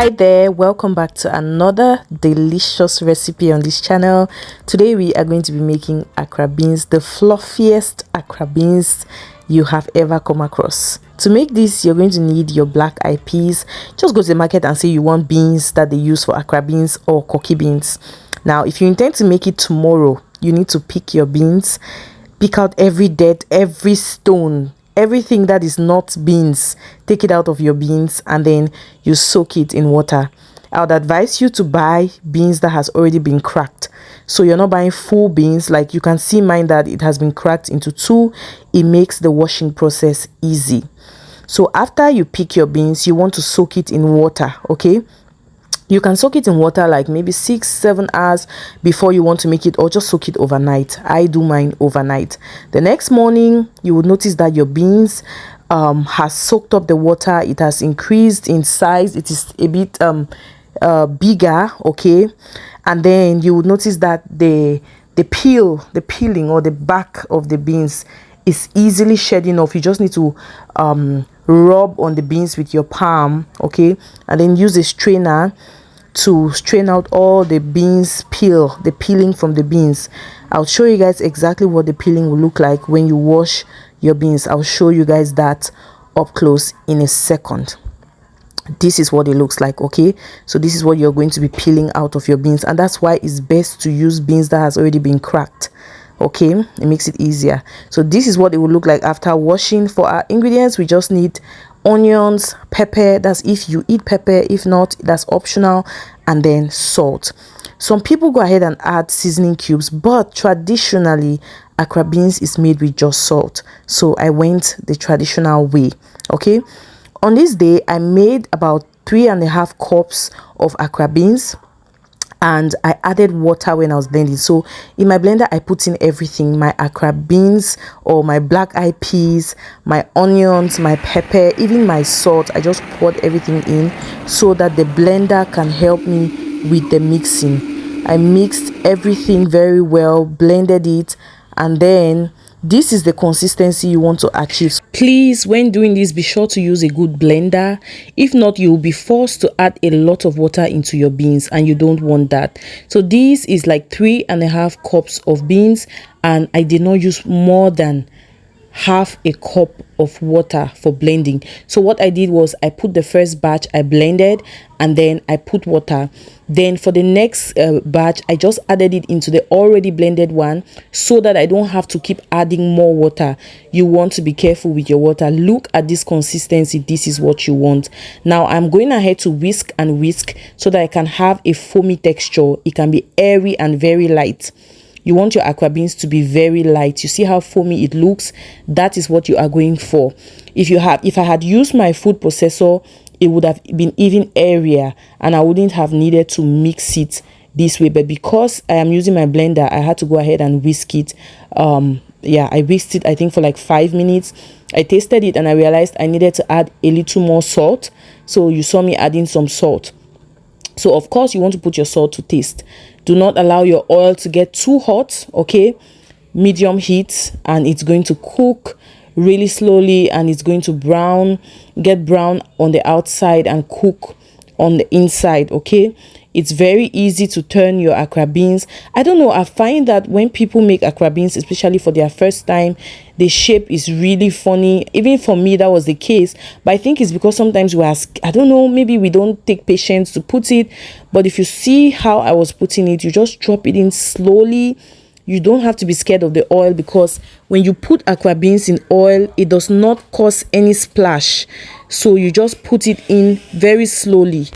Hi there, welcome back to another delicious recipe on this channel. Today we are going to be making Accra beans, the fluffiest Accra beans you have ever come across. To make this, you're going to need your black eyed peas. Just go to the market and say you want beans that they use for Accra beans or cocky beans. Now if you intend to make it tomorrow, you need to pick your beans, pick out every dirt, every stone, everything that is not beans. Take it out of your beans and then you soak it in water. I would advise you to buy beans that has already been cracked, so you're not buying full beans. Like you can see mine that it has been cracked into two. It makes the washing process easy. So after you pick your beans, you want to soak it in water. Okay, you can soak it in water like maybe 6-7 hours before you want to make it, or just soak it overnight. I do mine overnight. The next morning you will notice that your beans has soaked up the water. It has increased in size. It is a bit bigger. Okay, and then you will notice that the peeling or the back of the beans is easily shedding off. You just need to rub on the beans with your palm, okay, and then use a strainer to strain out all the beans the peeling from the beans. I'll show you guys exactly what the peeling will look like when you wash your beans. I'll show you guys that up close in a second. This is what it looks like. Okay, so this is what you're going to be peeling out of your beans, and that's why it's best to use beans that has already been cracked. Okay, it makes it easier. So this is what it will look like after washing. For our ingredients, we just need onions, pepper, that's if you eat pepper, if not, that's optional, and then salt. Some people go ahead and add seasoning cubes, but traditionally Accra beans is made with just salt, so I went the traditional way. Okay, on this day I made about 3.5 cups of Accra beans, and I added water when I was blending. So in my blender I put in everything: my Accra beans or my black eyed peas, my onions, my pepper, even my salt. I just poured everything in so that the blender can help me with the mixing. I mixed everything very well, blended it, and then this is the consistency you want to achieve. Please, when doing this, be sure to use a good blender. If not, you'll be forced to add a lot of water into your beans, and you don't want that. So this is like 3.5 cups of beans, and I did not use more than half a cup of water for blending. So what I did was I put the first batch, I blended, and then I put water. Then for the next batch, I just added it into the already blended one, so that I don't have to keep adding more water. You want to be careful with your water. Look at this consistency. This is what you want. Now I'm going ahead to whisk and whisk so that I can have a foamy texture. It can be airy and very light. You want your Accra beans to be very light. You see how foamy it looks? That is what you are going for. If I had used my food processor, it would have been even airier, and I wouldn't have needed to mix it this way. But because I am using my blender, I had to go ahead and whisk it. Yeah, I whisked it I think for like 5 minutes. I tasted it and I realized I needed to add a little more salt. So you saw me adding some salt. So of course you want to put your salt to taste. Do not allow your oil to get too hot. Okay, medium heat, and it's going to cook really slowly, and it's going to get brown on the outside and cook on the inside. Okay, it's very easy to turn your Accra beans. I don't know, I find that when people make Accra beans, especially for their first time, the shape is really funny. Even for me that was the case, but I think it's because sometimes I don't know, maybe we don't take patience to put it. But if you see how I was putting it, you just drop it in slowly. You don't have to be scared of the oil, because when you put Accra beans in oil, it does not cause any splash. So you just put it in very slowly.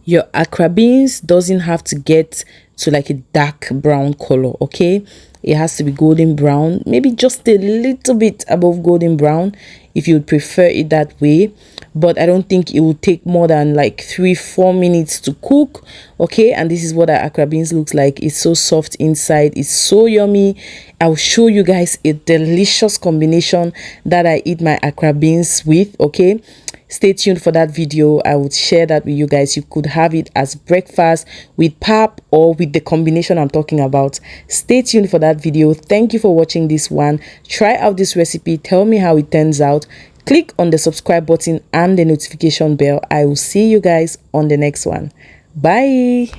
Your Accra beans doesn't have to get to like a dark brown color. Okay, it has to be golden brown, maybe just a little bit above golden brown if you would prefer it that way. But I don't think it will take more than like 3-4 minutes to cook. Okay, and this is what our Accra beans looks like. It's so soft inside, it's so yummy. I'll show you guys a delicious combination that I eat my Accra beans with. Okay, stay tuned for that video. I would share that with you guys. You could have it as breakfast with pap or with the combination I'm talking about. Stay tuned for that video. Thank you for watching this one. Try out this recipe, tell me how it turns out. Click on the subscribe button and the notification bell. I will see you guys on the next one. Bye.